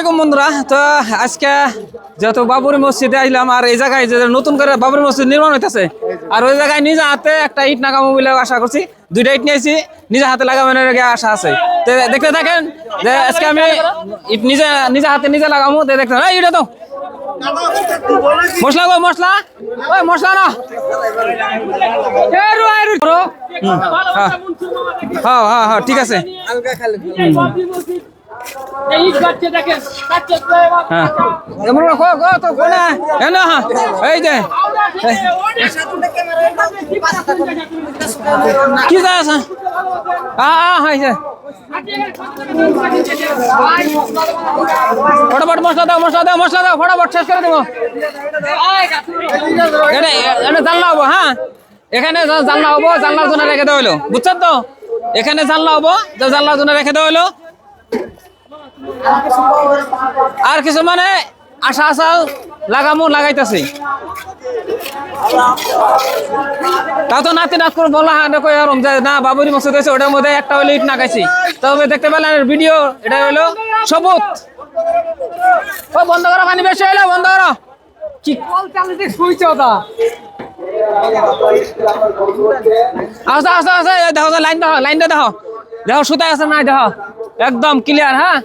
বন্ধুরা, তো আজকে যেহেতু বাবরি মসজিদে আইলাম, আর এই জায়গায় যে নতুন করে বাবরি মসজিদ নির্মাণ হইতেছে, আর ওই জায়গায় নিজে হাতে একটা ইট নাগামো বলে আশা করছি। 2টা ইট নিয়েছি, নিজে হাতে লাগানোর আশা আছে। তো দেখতে থাকেন যে আজকে আমি ইট নিজে হাতে নিজে লাগামো। দেখতে এটা তো মশলা মশলা ওই মশলা না হ্যাঁ হ্যাঁ হ্যাঁ ঠিক আছে। কি আছে ফটাফট মশলা দাও মশলা দাও ফটাফট শেষ করে দেবো। এটা জানলা হবো। হ্যাঁ এখানে জানলা হবো, জানলার জন্য রেখে দেওয়া হলো, বুঝছেন তো? এখানে জানলা হবো, জানলার জন্য রেখে দেওয়া হলো। আর কিছু মানে আশা লাগাইতেছি। তাও তো নাতি নাচ করে বলা না বাবরি মসজিদ হয়েছে, ওটার মধ্যে একটা হলো ইট নাগাইছি। তবে দেখতে পেলেন ভিডিও, এটা হলো সবুজ। ও বন্ধ করো, পানি বেশি হইলো, বন্ধ করো। কি কল চালিয়ে শুইছ ওটা? আচ্ছা দেখো লাইন দেখো সুতায় আছে না, দেখো একদম ক্লিয়ার। হ্যাঁ